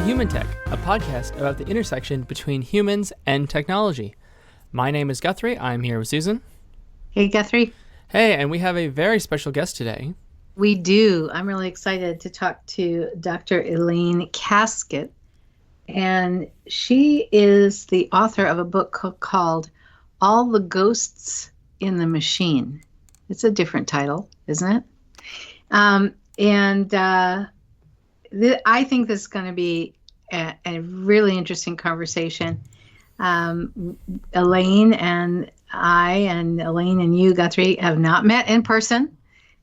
to Human Tech, a podcast about the intersection between humans and technology. My name is Guthrie. I'm here with Susan. Hey, Guthrie. Hey, and we have a very special guest today. We do. I'm really excited to talk to Dr. Elaine Kasket. And she is the author of a book called All the Ghosts in the Machine. It's a different title, isn't it? I think this is going to be a really interesting conversation. Elaine and I and Elaine and you, Guthrie, have not met in person.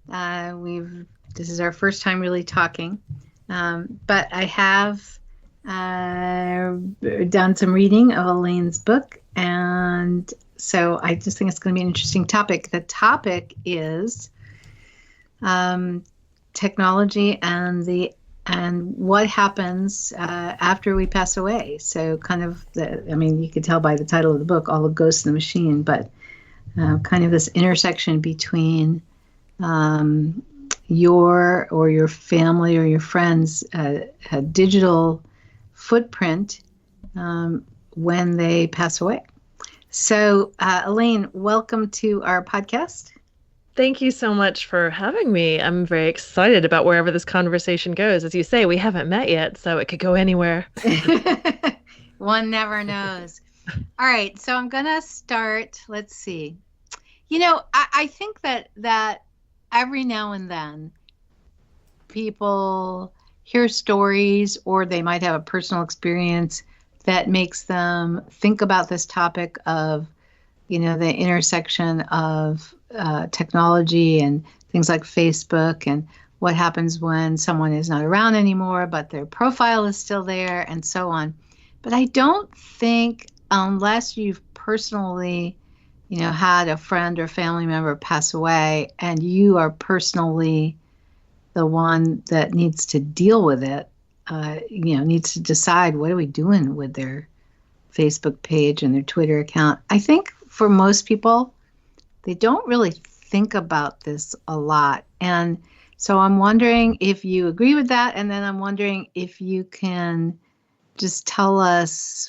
This is our first time really talking. But I have done some reading of Elaine's book, and so I just think it's going to be an interesting topic. The topic is technology and what happens after we pass away. So kind of you could tell by the title of the book, All the Ghosts in the Machine, but kind of this intersection between your family or your friends' a digital footprint when they pass away. So Elaine, welcome to our podcast. Thank you so much for having me. I'm very excited about wherever this conversation goes. As you say, we haven't met yet, so it could go anywhere. One never knows. All right, so I'm going to start. Let's see. I think that every now and then people hear stories or they might have a personal experience that makes them think about this topic of, the intersection of technology and things like Facebook and what happens when someone is not around anymore, but their profile is still there and so on. But I don't think, unless you've personally, had a friend or family member pass away and you are personally the one that needs to deal with it, needs to decide what are we doing with their Facebook page and their Twitter account. I think for most people, they don't really think about this a lot. And so I'm wondering if you agree with that. And then I'm wondering if you can just tell us,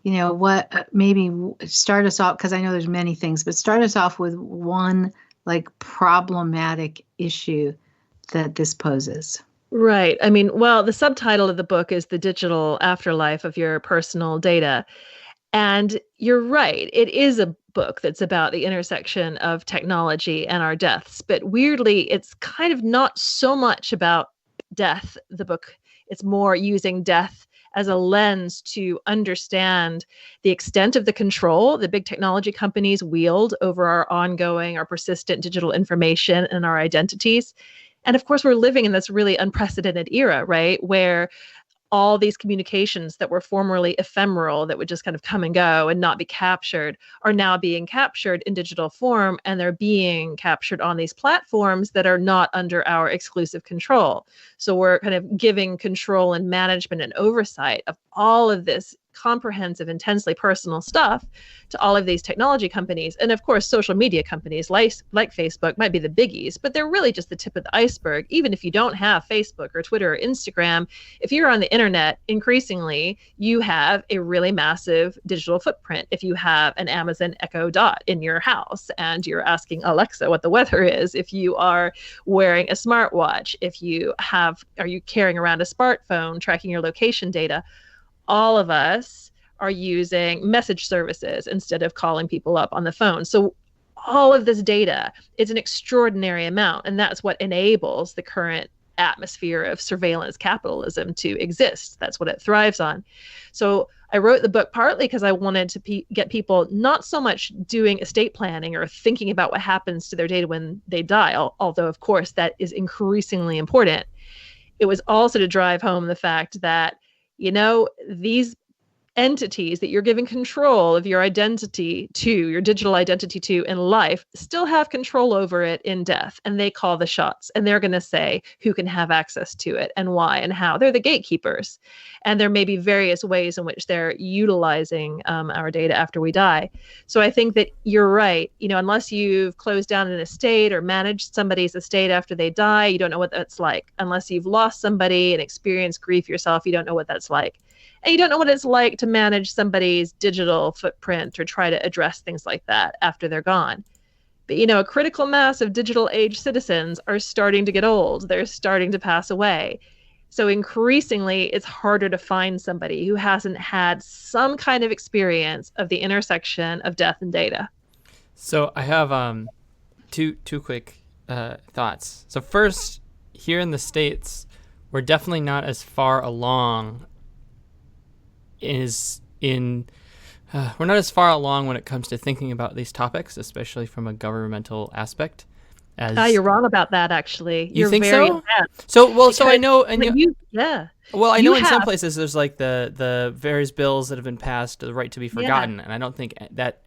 what maybe start us off, because I know there's many things, but start us off with one problematic issue that this poses. Right. The subtitle of the book is The Digital Afterlife of Your Personal Data. And you're right. It is a book that's about the intersection of technology and our deaths. But weirdly, it's kind of not so much about death, the book. It's more using death as a lens to understand the extent of the control the big technology companies wield over our persistent digital information and our identities. And of course, we're living in this really unprecedented era, right, where all these communications that were formerly ephemeral, that would just kind of come and go and not be captured, are now being captured in digital form, and they're being captured on these platforms that are not under our exclusive control. So we're kind of giving control and management and oversight of all of this comprehensive, intensely personal stuff to all of these technology companies. And of course, social media companies like Facebook might be the biggies, but they're really just the tip of the iceberg. Even if you don't have Facebook or Twitter or Instagram, if you're on the internet, increasingly, you have a really massive digital footprint. If you have an Amazon Echo Dot in your house and you're asking Alexa what the weather is, if you are wearing a smartwatch, are you carrying around a smartphone tracking your location data, all of us are using message services instead of calling people up on the phone. So all of this data is an extraordinary amount, and that's what enables the current atmosphere of surveillance capitalism to exist. That's what it thrives on. So I wrote the book partly because I wanted to get people not so much doing estate planning or thinking about what happens to their data when they die, although of course that is increasingly important. It was also to drive home the fact that these entities that you're giving control of your identity to, your digital identity to in life, still have control over it in death. And they call the shots, and they're going to say who can have access to it and why and how. They're the gatekeepers. And there may be various ways in which they're utilizing our data after we die. So I think that you're right. Unless you've closed down an estate or managed somebody's estate after they die, you don't know what that's like. Unless you've lost somebody and experienced grief yourself, you don't know what that's like. And you don't know what it's like to manage somebody's digital footprint or try to address things like that after they're gone. But, a critical mass of digital age citizens are starting to get old. They're starting to pass away. So increasingly, it's harder to find somebody who hasn't had some kind of experience of the intersection of death and data. So I have two quick thoughts. So first, here in the States, we're definitely not as far along we're not as far along when it comes to thinking about these topics, especially from a governmental aspect. You're wrong about that, actually. You You're think very so? advanced. So I know, and yeah. Well, I know in some places there's like the various bills that have been passed, the right to be forgotten, and I don't think that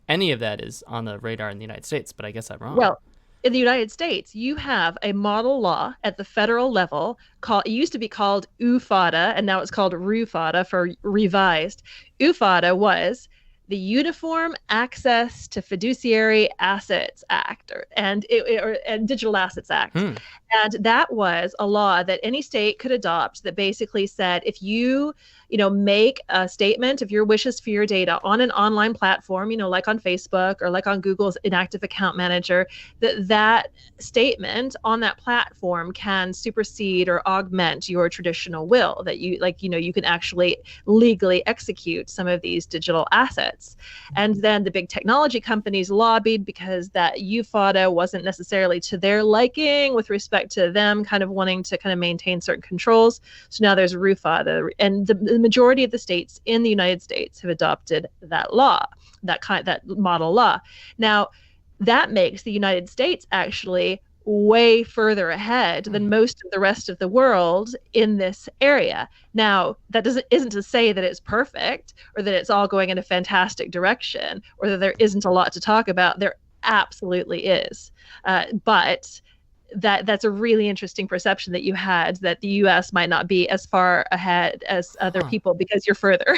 any of that is on the radar in the United States, but I guess I'm wrong. Well, in the United States, you have a model law at the federal level it used to be called UFADA, and now it's called RUFADA for revised. UFADA was the Uniform Access to Fiduciary Assets Act, and Digital Assets Act. And that was a law that any state could adopt that basically said if you make a statement of your wishes for your data on an online platform, like on Facebook or like on Google's inactive account manager, that statement on that platform can supersede or augment your traditional will, that you can actually legally execute some of these digital assets. And then the big technology companies lobbied because that UFADA wasn't necessarily to their liking with respect to them kind of wanting to kind of maintain certain controls. So now there's RUFADA, and the majority of the states in the United States have adopted that law, that model law. Now, that makes the United States actually way further ahead than most of the rest of the world in this area. Now, that isn't to say that it's perfect or that it's all going in a fantastic direction or that there isn't a lot to talk about. There absolutely is. But that's a really interesting perception that you had, that the U.S. might not be as far ahead as other people because you're further.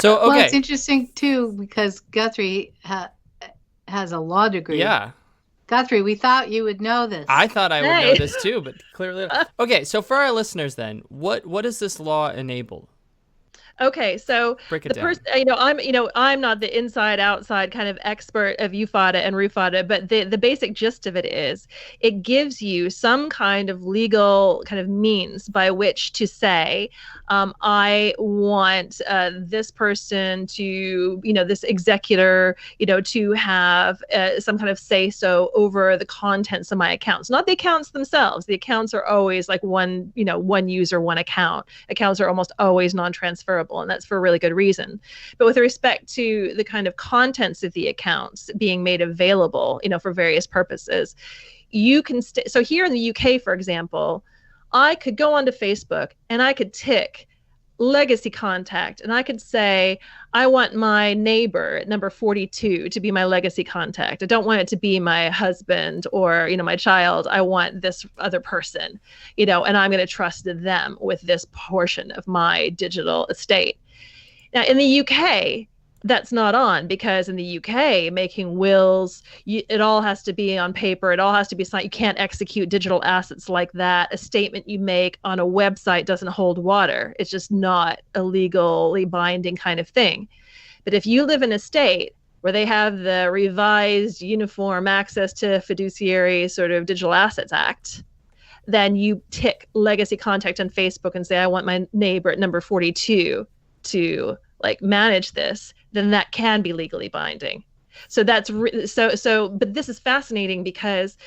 So, okay. Well, it's interesting, too, because Guthrie has a law degree. Yeah. Guthrie, we thought you would know this. I thought I would know this, too, but clearly not. Okay, so for our listeners, then, what does this law enable? Okay, so break it down. I'm not the inside outside kind of expert of UFADA and RUFADA, but the basic gist of it is it gives you some kind of legal kind of means by which to say, I want this person to, this executor, to have some kind of say so over the contents of my accounts, not the accounts themselves. The accounts are always like one user, one account. Accounts are almost always non-transferable, and that's for a really good reason. But with respect to the kind of contents of the accounts being made available, for various purposes, you can so here in the UK, for example, I could go onto Facebook and I could tick legacy contact, and I could say, I want my neighbor at number 42 to be my legacy contact. I don't want it to be my husband or, my child. I want this other person, and I'm going to trust them with this portion of my digital estate. Now, in the UK, that's not on, because in the UK, making wills, it all has to be on paper. It all has to be signed. You can't execute digital assets like that. A statement you make on a website doesn't hold water. It's just not a legally binding kind of thing. But if you live in a state where they have the revised Uniform Access to Fiduciary sort of Digital Assets Act, then you tick legacy contact on Facebook and say, I want my neighbor at number 42 to manage this, then that can be legally binding. So that's but this is fascinating because,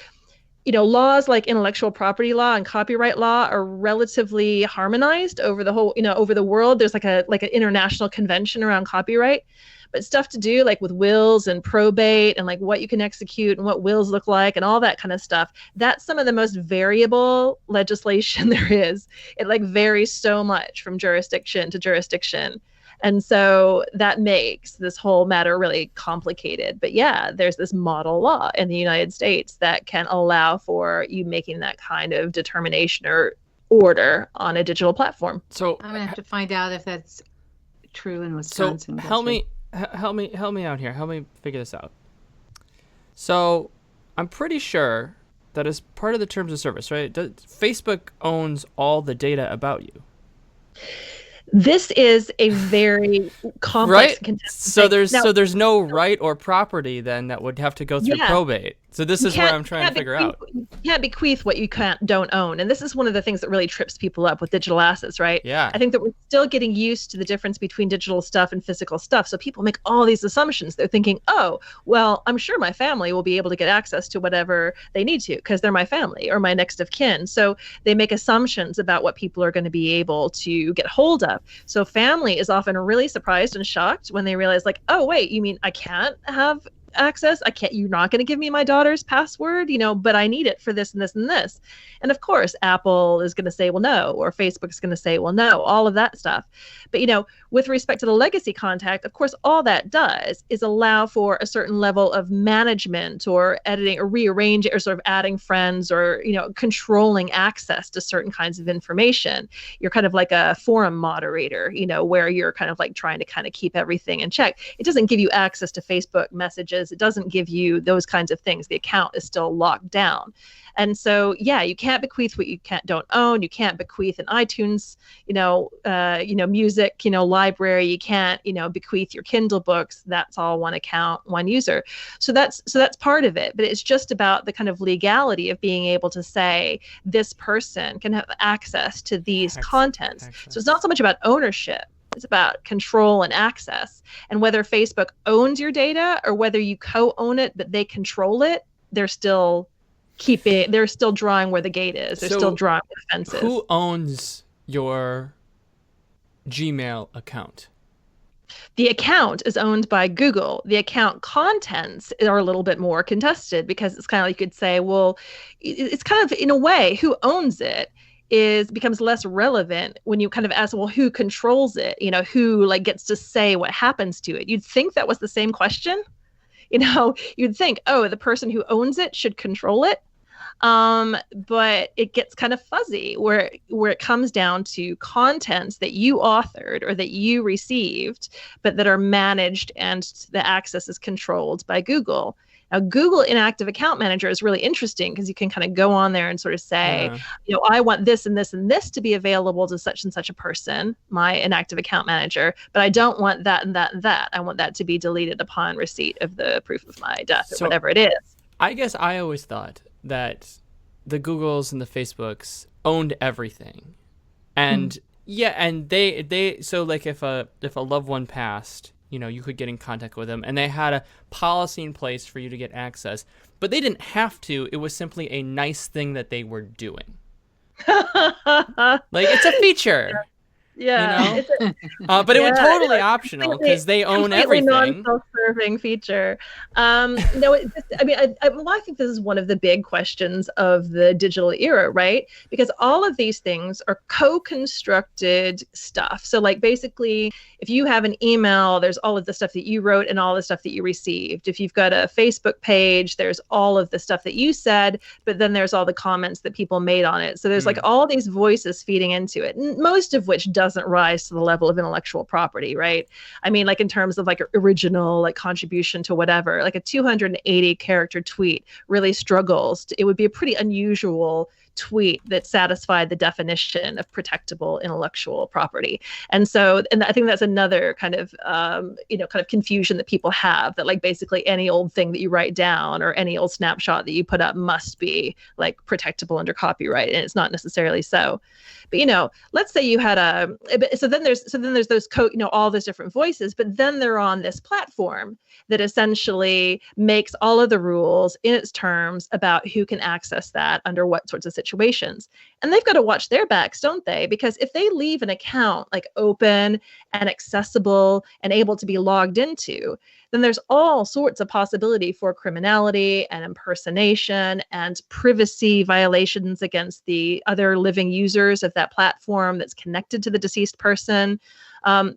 laws like intellectual property law and copyright law are relatively harmonized over the whole, over the world. There's like an international convention around copyright, but stuff to do with wills and probate and what you can execute and what wills look like and all that kind of stuff. That's some of the most variable legislation there is. It varies so much from jurisdiction to jurisdiction. And so that makes this whole matter really complicated. But yeah, there's this model law in the United States that can allow for you making that kind of determination or order on a digital platform. So I'm gonna have to find out if that's true in so Wisconsin. help me out here. Help me figure this out. So I'm pretty sure that as part of the terms of service, right? Facebook owns all the data about you. This is a very complex, right? contested So thing. Now, there's no right or property then that would have to go through probate. So this is what I'm trying to figure out. You can't bequeath what you don't own. And this is one of the things that really trips people up with digital assets, right? Yeah. I think that we're still getting used to the difference between digital stuff and physical stuff. So people make all these assumptions. They're thinking, oh, well, I'm sure my family will be able to get access to whatever they need to because they're my family or my next of kin. So they make assumptions about what people are going to be able to get hold of. So family is often really surprised and shocked when they realize, like, oh, wait, you mean I can't have access? You're not going to give me my daughter's password, but I need it for this and this and this. And of course, Apple is going to say, well, no, or Facebook's going to say, well, no, all of that stuff. But, with respect to the legacy contact, of course, all that does is allow for a certain level of management or editing or rearranging or sort of adding friends or, controlling access to certain kinds of information. You're kind of like a forum moderator, where you're kind of like trying to kind of keep everything in check. It doesn't give you access to Facebook messages. It doesn't give you those kinds of things. The account is still locked down. And so, yeah, you can't bequeath what you don't own. You can't bequeath an iTunes, music, library. You can't, bequeath your Kindle books. That's all one account, one user. So that's part of it. But it's just about the kind of legality of being able to say this person can have access to these contents. So it's not so much about ownership. It's about control and access. And whether Facebook owns your data or whether you co-own it, but they control it, they're still drawing where the gate is. They're still drawing where the fence is. Who owns your Gmail account? The account is owned by Google. The account contents are a little bit more contested because it's kind of like you could say, well, it's kind of in a way who owns it becomes less relevant when you kind of ask, well, who controls it? Who gets to say what happens to it? You'd think that was the same question. You'd think, oh, the person who owns it should control it. But it gets kind of fuzzy where it comes down to contents that you authored or that you received, but that are managed and the access is controlled by Google. Now, Google Inactive Account Manager is really interesting because you can kind of go on there and sort of say, I want this and this and this to be available to such and such a person, my inactive account manager, but I don't want that and that and that. I want that to be deleted upon receipt of the proof of my death or whatever it is. I guess I always thought that the Googles and the Facebooks owned everything. And and they so like if a loved one passed, you could get in contact with them, and they had a policy in place for you to get access, but they didn't have to. It was simply a nice thing that they were doing. Like, it's a feature. Yeah. But it was totally optional because they own everything. Non-self-serving feature. I think this is one of the big questions of the digital era, right? Because all of these things are co-constructed stuff. So basically, if you have an email, there's all of the stuff that you wrote and all the stuff that you received. If you've got a Facebook page, there's all of the stuff that you said, but then there's all the comments that people made on it. So there's all these voices feeding into it, most of which doesn't rise to the level of intellectual property, right? I mean, in terms of original contribution to whatever, a 280 character tweet really struggles. It would be a pretty unusual tweet that satisfied the definition of protectable intellectual property. And I think that's another kind of confusion that people have, that basically any old thing that you write down or any old snapshot that you put up must be protectable under copyright, and it's not necessarily so. But let's say you had so then there's those all those different voices, but then they're on this platform that essentially makes all of the rules in its terms about who can access that under what sorts of situations. And they've got to watch their backs, don't they? Because if they leave an account open and accessible and able to be logged into, then there's all sorts of possibility for criminality and impersonation and privacy violations against the other living users of that platform that's connected to the deceased person.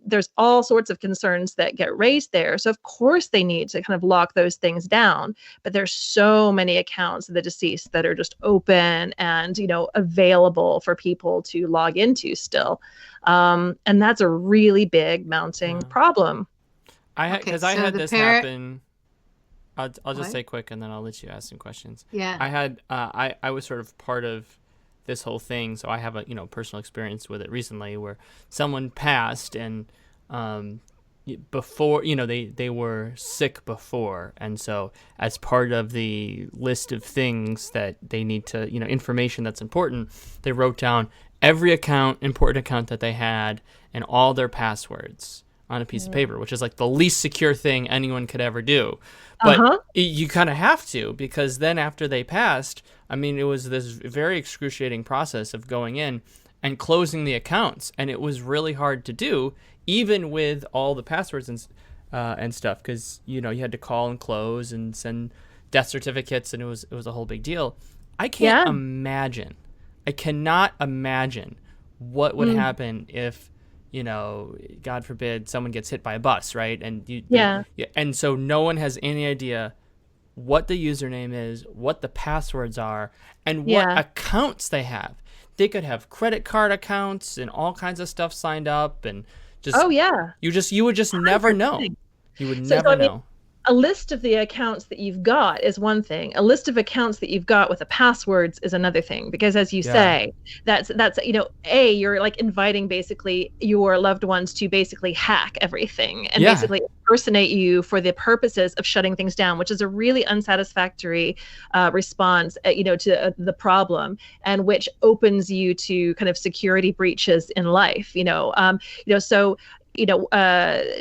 There's all sorts of concerns that get raised there. So of course they need to kind of lock those things down. But there's so many accounts of the deceased that are just open and, available for people to log into still. And that's a really big mounting problem. Because I had this happen. I'll just say quick, and then I'll let you ask some questions. Yeah. I had I was sort of part of this whole thing, so I have a personal experience with it recently, where someone passed, and before they were sick before, and so as part of the list of things that they need to information that's important, they wrote down every important account that they had and all their passwords on a piece of paper, which is like the least secure thing anyone could ever do. But you kind of have to, because then after they passed, it was this very excruciating process of going in and closing the accounts. And it was really hard to do, even with all the passwords and stuff, because, you had to call and close and send death certificates, and it was a whole big deal. I cannot imagine what would happen if, God forbid, someone gets hit by a bus, right? And and so no one has any idea what the username is, what the passwords are, and what accounts they have. They could have credit card accounts and all kinds of stuff signed up, and just you would just never know. You would never know. A list of the accounts that you've got is one thing. A list of accounts that you've got with the passwords is another thing, because as you say, that's you're like inviting basically your loved ones to basically hack everything and basically impersonate you for the purposes of shutting things down, which is a really unsatisfactory response to the problem, and which opens you to kind of security breaches in life. So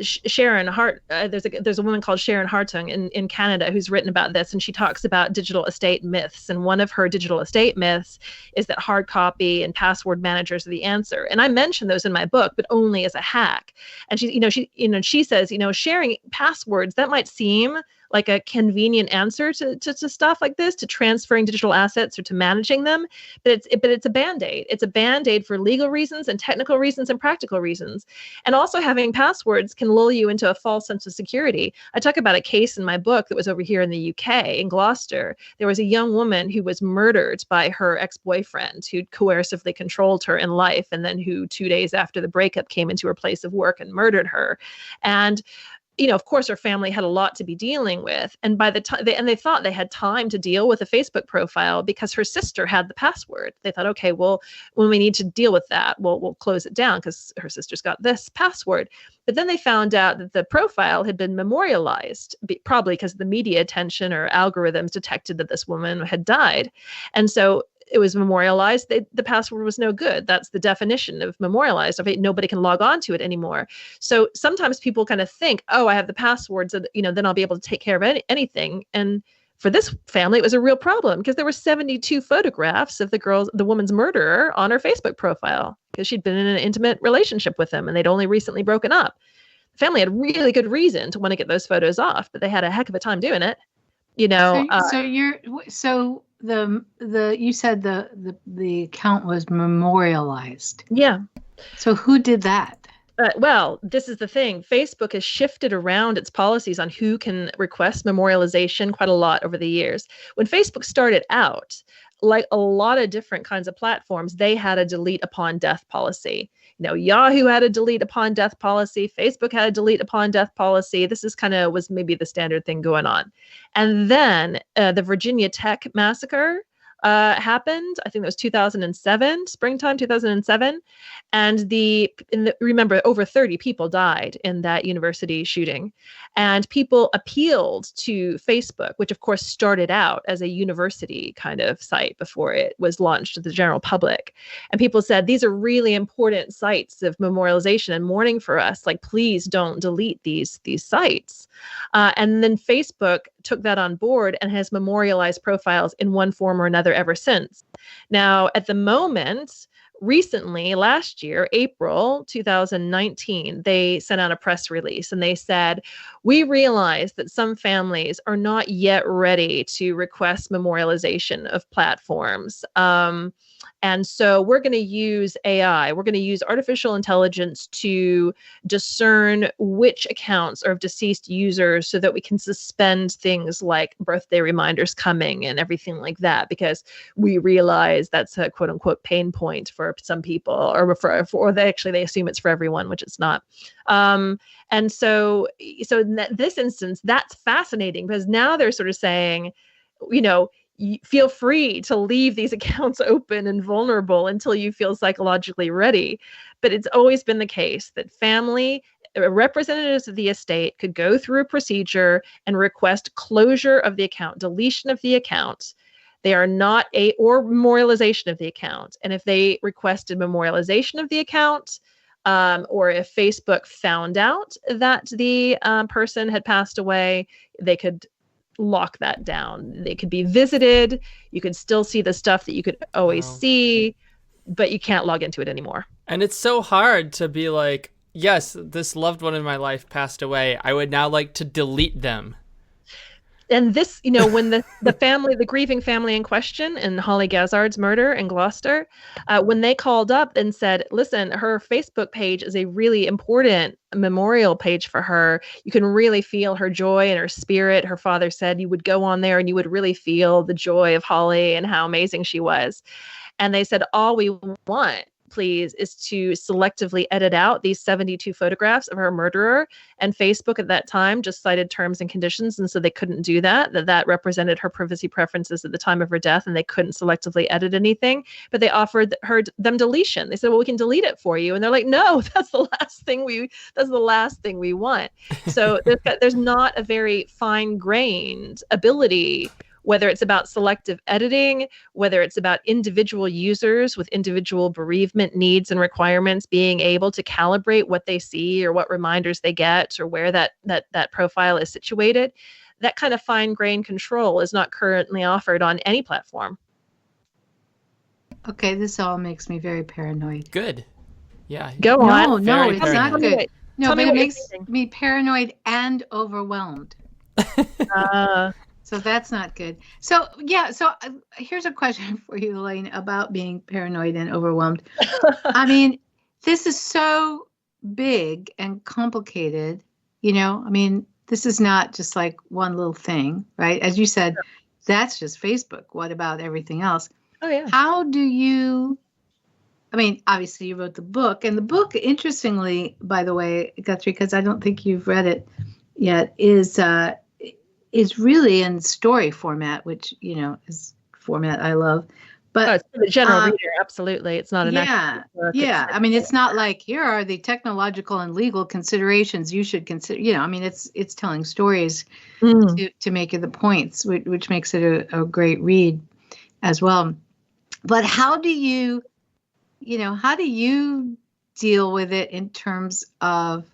Sharon Hart, there's a woman called Sharon Hartung in Canada who's written about this, and she talks about digital estate myths. And one of her digital estate myths is that hard copy and password managers are the answer. And I mention those in my book, but only as a hack. And she says, sharing passwords, that might seem like a convenient answer to stuff like this, to transferring digital assets or to managing them. But it's a Band-Aid. It's a Band-Aid for legal reasons and technical reasons and practical reasons. And also having passwords can lull you into a false sense of security. I talk about a case in my book that was over here in the UK, in Gloucester. There was a young woman who was murdered by her ex-boyfriend, who coercively controlled her in life, and then who 2 days after the breakup came into her place of work and murdered her. And of course, her family had a lot to be dealing with. And by the time they thought they had time to deal with a Facebook profile because her sister had the password. They thought, okay, well, when we need to deal with that, we'll close it down because her sister's got this password. But then they found out that the profile had been memorialized, probably because the media attention or algorithms detected that this woman had died. And so it was memorialized. The password was no good. That's the definition of memorialized. Nobody can log on to it anymore. So sometimes people kind of think, oh, I have the passwords, and then I'll be able to take care of anything. And for this family, it was a real problem because there were 72 photographs of the woman's murderer on her Facebook profile because she'd been in an intimate relationship with him, and they'd only recently broken up. The family had really good reason to want to get those photos off, but they had a heck of a time doing it. You said the account was memorialized. Yeah. So who did that? Well, this is the thing. Facebook has shifted around its policies on who can request memorialization quite a lot over the years. When Facebook started out, like a lot of different kinds of platforms, they had a delete upon death policy. Yahoo had a delete upon death policy. Facebook had a delete upon death policy. This is was maybe the standard thing going on. And then the Virginia Tech massacre happened. I think that was 2007, springtime 2007. And remember, over 30 people died in that university shooting. And people appealed to Facebook, which of course started out as a university kind of site before it was launched to the general public. And people said, these are really important sites of memorialization and mourning for us. Like, please don't delete these sites. And then Facebook took that on board and has memorialized profiles in one form or another ever since. Now, at the moment, recently, last year, April 2019, they sent out a press release and they said, we realize that some families are not yet ready to request memorialization of platforms. And so we're going to use AI, we're going to use artificial intelligence to discern which accounts are of deceased users so that we can suspend things like birthday reminders coming and everything like that, because we realize that's a quote unquote pain point for some people, or they assume it's for everyone, which it's not. And so in this instance, that's fascinating, because now they're sort of saying, feel free to leave these accounts open and vulnerable until you feel psychologically ready. But it's always been the case that family representatives of the estate could go through a procedure and request closure of the account, deletion of the account. They are not or memorialization of the account. And if they requested memorialization of the account, or if Facebook found out that the person had passed away, they could lock that down. They could be visited. You could still see the stuff that you could always see, but you can't log into it anymore. And it's so hard to be like, yes, this loved one in my life passed away. I would now like to delete them. And this, when the grieving family in question in Holly Gazzard's murder in Gloucester, when they called up and said, listen, her Facebook page is a really important memorial page for her. You can really feel her joy and her spirit. Her father said you would go on there and you would really feel the joy of Holly and how amazing she was. And they said, all we want, please, is to selectively edit out these 72 photographs of her murderer. And Facebook at that time just cited terms and conditions, and so they couldn't do that represented her privacy preferences at the time of her death, and they couldn't selectively edit anything. But they offered them deletion. They said, well, we can delete it for you. And they're like, no, that's the last thing we want. So there's not a very fine-grained ability, whether it's about selective editing, whether it's about individual users with individual bereavement needs and requirements being able to calibrate what they see or what reminders they get or where that profile is situated. That kind of fine-grained control is not currently offered on any platform. Okay, this all makes me very paranoid. Good. Yeah. Go on. No, it's not good. No, but it makes me paranoid and overwhelmed. So that's not good. So here's a question for you, Elaine, about being paranoid and overwhelmed. I mean, this is so big and complicated, this is not just like one little thing, right? As you said, that's just Facebook. What about everything else? Oh, yeah. How do you, obviously you wrote the book, and the book, interestingly, by the way, Guthrie, because I don't think you've read it yet, is really in story format, which, is format I love. But it's for the general reader, absolutely. It's not an academic book. Yeah. It's not like, here are the technological and legal considerations you should consider. It's telling stories to make the points, which makes it a great read as well. But how do you deal with it in terms of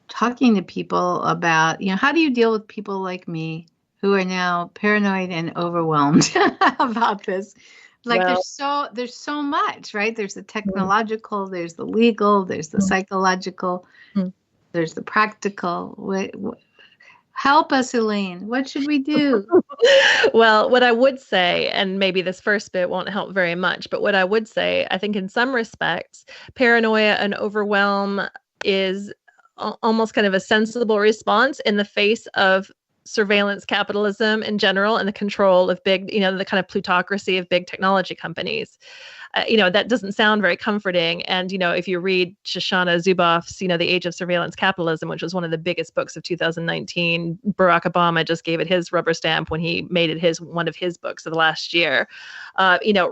talking to people about, how do you deal with people like me who are now paranoid and overwhelmed about this? Like, there's so much, right? There's the technological, there's the legal, there's the psychological, there's the practical. Help us, Elaine. What should we do? Well, what I would say, and maybe this first bit won't help very much, but what I would say, I think in some respects, paranoia and overwhelm is almost kind of a sensible response in the face of surveillance capitalism in general and the control of big, the kind of plutocracy of big technology companies. That doesn't sound very comforting. And, if you read Shoshana Zuboff's, The Age of Surveillance Capitalism, which was one of the biggest books of 2019, Barack Obama just gave it his rubber stamp when he made it one of his books of the last year.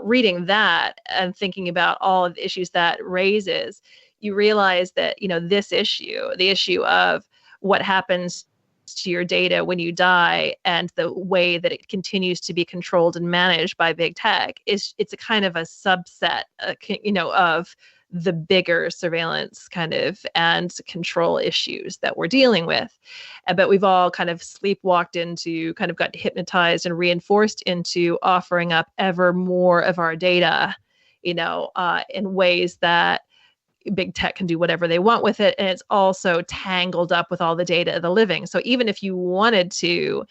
Reading that and thinking about all of the issues that raises, you realize that, this issue, the issue of what happens to your data when you die and the way that it continues to be controlled and managed by big tech it's a kind of a subset, of the bigger surveillance kind of and control issues that we're dealing with. But we've all kind of sleepwalked into, kind of got hypnotized and reinforced into offering up ever more of our data, in ways that big tech can do whatever they want with it. And it's also tangled up with all the data of the living. So even if you wanted to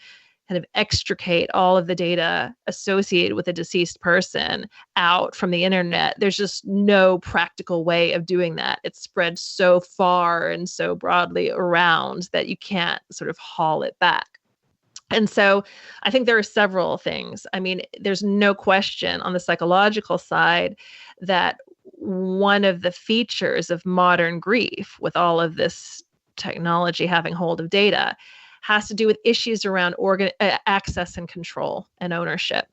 kind of extricate all of the data associated with a deceased person out from the internet. There's just no practical way of doing that. It's spread so far and so broadly around that you can't sort of haul it back. And so I think there are several things. I mean, there's no question on the psychological side that one of the features of modern grief, with all of this technology having hold of data, has to do with issues around access and control and ownership.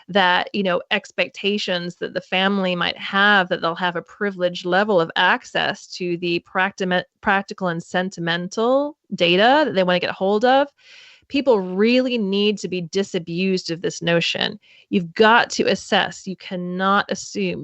That, expectations that the family might have, that they'll have a privileged level of access to the practical and sentimental data that they want to get hold of. People really need to be disabused of this notion. You've got to assess. You cannot assume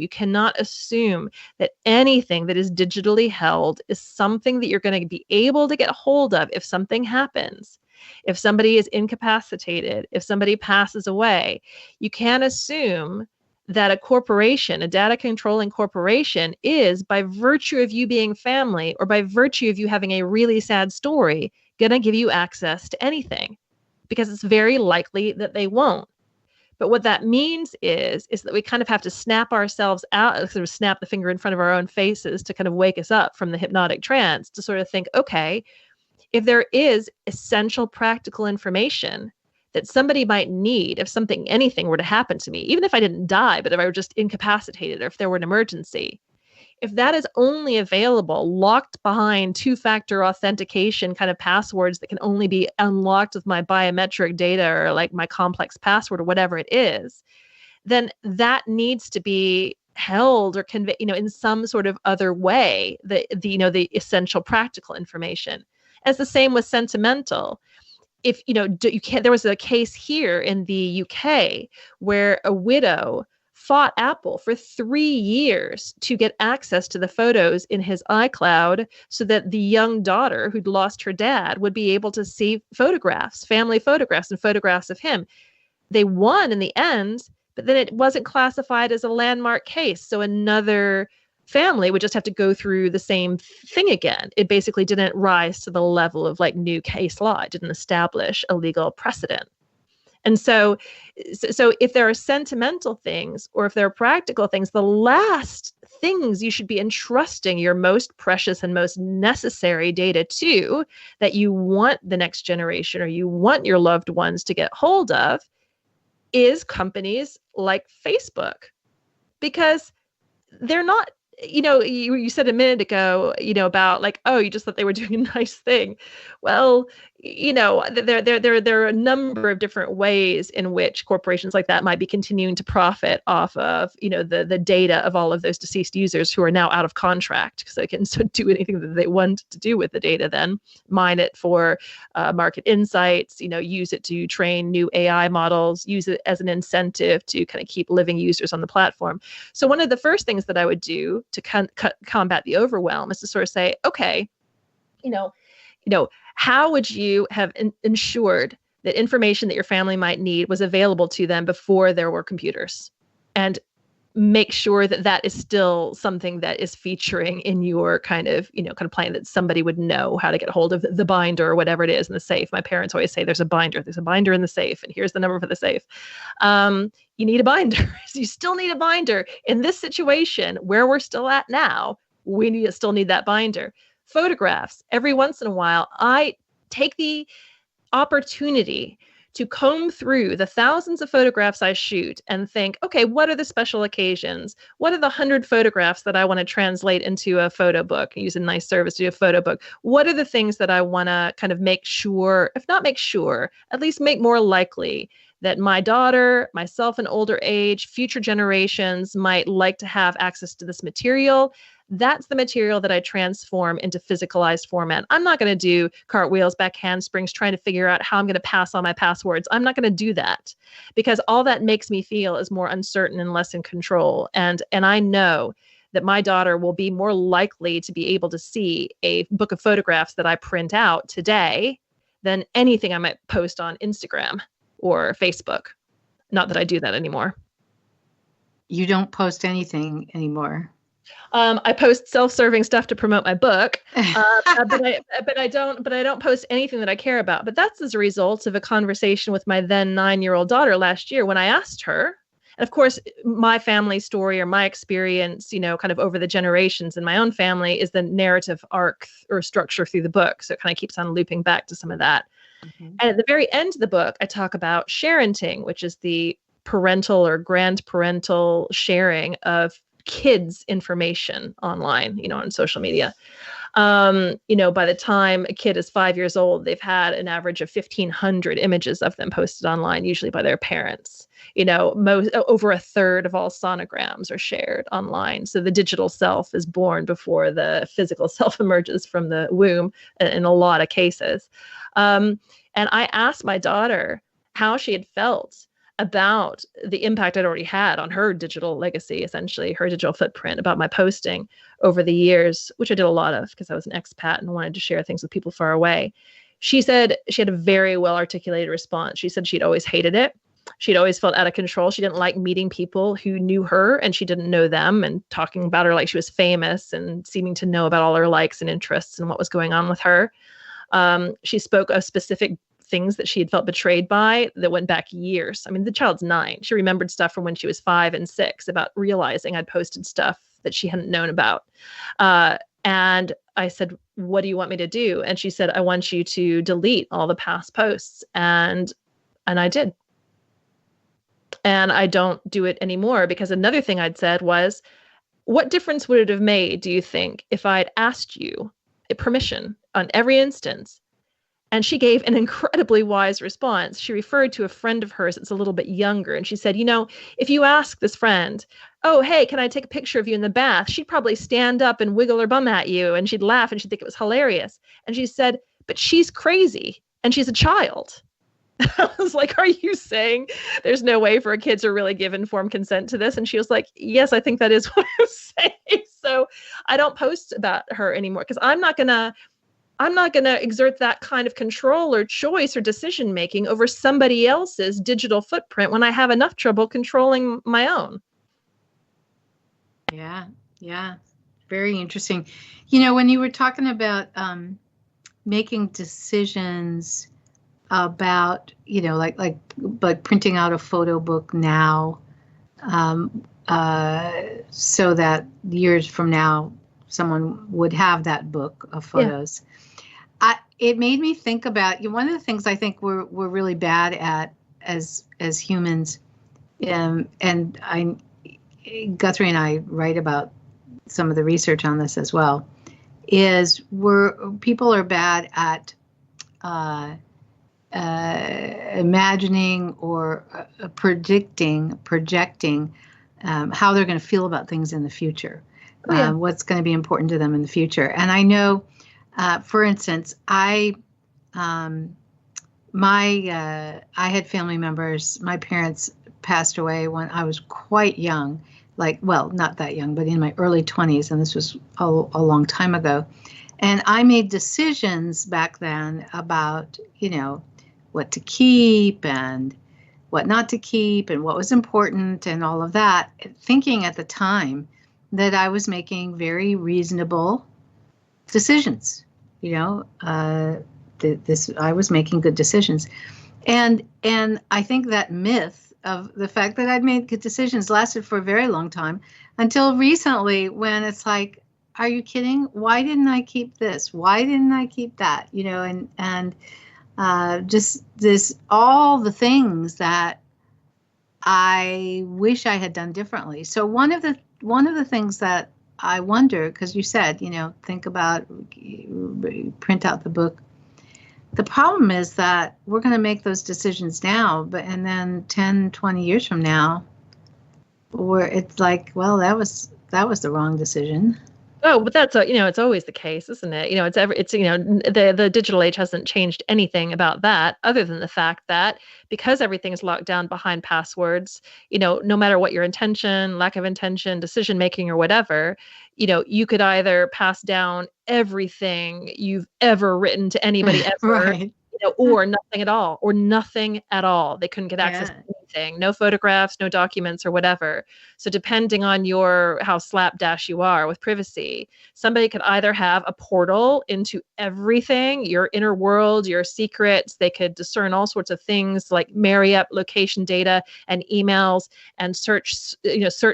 that anything that is digitally held is something that you're going to be able to get hold of if something happens. If somebody is incapacitated, if somebody passes away, you can't assume that a corporation, a data controlling corporation, is, by virtue of you being family or by virtue of you having a really sad story, going to give you access to anything, because it's very likely that they won't. But what that means is that we kind of have to snap ourselves out, sort of snap the finger in front of our own faces to kind of wake us up from the hypnotic trance to sort of think, okay, if there is essential practical information that somebody might need if anything were to happen to me, even if I didn't die, but if I were just incapacitated or if there were an emergency, if that is only available locked behind two-factor authentication kind of passwords that can only be unlocked with my biometric data or like my complex password or whatever it is, then that needs to be held or conveyed, in some sort of other way, the essential practical information. As the same with sentimental. If there was a case here in the UK where a widow fought Apple for 3 years to get access to the photos in his iCloud so that the young daughter who'd lost her dad would be able to see photographs, family photographs and photographs of him. They won in the end, but then it wasn't classified as a landmark case. So another family would just have to go through the same thing again. It basically didn't rise to the level of like new case law. It didn't establish a legal precedent. And so if there are sentimental things or if there are practical things, the last things you should be entrusting your most precious and most necessary data to, that you want the next generation or you want your loved ones to get hold of, is companies like Facebook. Because they're not, you said a minute ago, about like, oh, you just thought they were doing a nice thing. Well, there are a number of different ways in which corporations like that might be continuing to profit off of, the data of all of those deceased users who are now out of contract, because they can do anything that they want to do with the data, then mine it for market insights, use it to train new AI models, use it as an incentive to kind of keep living users on the platform. So one of the first things that I would do to combat the overwhelm is to sort of say, okay, how would you have ensured that information that your family might need was available to them before there were computers? And make sure that that is still something that is featuring in your kind of plan, that somebody would know how to get a hold of the binder or whatever it is in the safe. My parents always say there's a binder in the safe, and here's the number for the safe. You need a binder. You still need a binder. In this situation where we're still at now, we still need that binder. Photographs. Every once in a while, I take the opportunity to comb through the thousands of photographs I shoot and think, okay, what are the special occasions? What are the 100 photographs that I want to translate into a photo book? Use a nice service to do a photo book. What are the things that I want to kind of make sure, if not make sure, at least make more likely that my daughter, myself in older age, future generations might like to have access to this material? That's the material that I transform into physicalized format. I'm not going to do cartwheels, back handsprings, trying to figure out how I'm going to pass on my passwords. I'm not going to do that, because all that makes me feel is more uncertain and less in control. And I know that my daughter will be more likely to be able to see a book of photographs that I print out today than anything I might post on Instagram or Facebook. Not that I do that anymore. You don't post anything anymore. I post self-serving stuff to promote my book, but I don't post anything that I care about. But that's as a result of a conversation with my then 9-year-old daughter last year when I asked her. And of course, my family story or my experience, kind of over the generations in my own family is the narrative arc or structure through the book. So it kind of keeps on looping back to some of that. Mm-hmm. And at the very end of the book, I talk about sharenting, which is the parental or grandparental sharing of kids' information online, on social media. By the time a kid is 5 years old, they've had an average of 1,500 images of them posted online, usually by their parents. Over a third of all sonograms are shared online. So the digital self is born before the physical self emerges from the womb in a lot of cases. And I asked my daughter how she had felt about the impact I'd already had on her digital legacy, essentially her digital footprint, about my posting over the years, which I did a lot of because I was an expat and wanted to share things with people far away. She said she had a very well articulated response. She said she'd always hated it. She'd always felt out of control. She didn't like meeting people who knew her and she didn't know them, and talking about her like she was famous and seeming to know about all her likes and interests and what was going on with her. She spoke of specific things that she had felt betrayed by that went back years. I mean, the child's 9. She remembered stuff from when she was 5 and 6 about realizing I'd posted stuff that she hadn't known about. And I said, what do you want me to do? And she said, I want you to delete all the past posts. And I did. And I don't do it anymore, because another thing I'd said was, what difference would it have made, do you think, if I'd asked you permission on every instance? And she gave an incredibly wise response. She referred to a friend of hers that's a little bit younger. And she said, if you ask this friend, oh, hey, can I take a picture of you in the bath? She'd probably stand up and wiggle her bum at you, and she'd laugh and she'd think it was hilarious. And she said, but she's crazy and she's a child. I was like, are you saying there's no way for a kid to really give informed consent to this? And she was like, yes, I think that is what I'm saying. So I don't post about her anymore, because I'm not going to exert that kind of control or choice or decision making over somebody else's digital footprint when I have enough trouble controlling my own. Yeah. Very interesting. When you were talking about making decisions about, like printing out a photo book now, so that years from now someone would have that book of photos. Yeah. It made me think about, one of the things I think we're really bad at as humans, and Guthrie and I write about some of the research on this as well, is people are bad at imagining or projecting how they're going to feel about things in the future, what's going to be important to them in the future. And I know, for instance, I had family members. My parents passed away when I was quite young, not that young, but in my early 20s, and this was a long time ago. And I made decisions back then about, what to keep and what not to keep and what was important and all of that, thinking at the time that I was making very reasonable decisions. I was making good decisions. And I think that myth of the fact that I'd made good decisions lasted for a very long time, until recently, when it's like, are you kidding? Why didn't I keep this? Why didn't I keep that? Just this, all the things that I wish I had done differently. So one of the things that I wonder, because you said, think about, print out the book. The problem is that we're going to make those decisions now, and then 10, 20 years from now, where it's like, well, that was the wrong decision. Oh, but that's it's always the case, isn't it? The digital age hasn't changed anything about that, other than the fact that because everything is locked down behind passwords, no matter what your intention, lack of intention, decision making, or whatever, you could either pass down everything you've ever written to anybody ever, right. Or nothing at all, They couldn't get access to anything, no photographs, no documents or whatever. So depending on how slapdash you are with privacy, somebody could either have a portal into everything, your inner world, your secrets. They could discern all sorts of things, like marry up location data and emails and search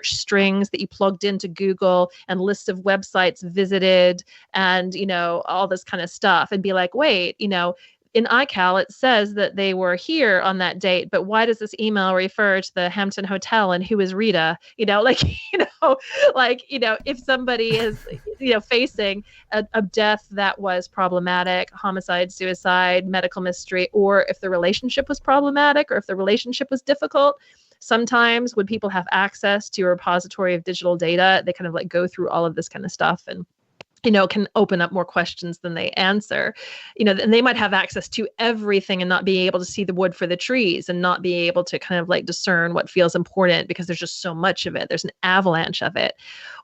strings that you plugged into Google and lists of websites visited and, all this kind of stuff, and be like, wait, in iCal, it says that they were here on that date, but why does this email refer to the Hampton Hotel and who is Rita? If somebody is, facing a death that was problematic, homicide, suicide, medical mystery, or if the relationship was problematic or if the relationship was difficult, sometimes when people have access to a repository of digital data, they kind of like go through all of this kind of stuff and can open up more questions than they answer, and they might have access to everything and not be able to see the wood for the trees and not be able to kind of like discern what feels important because there's just so much of it. There's an avalanche of it.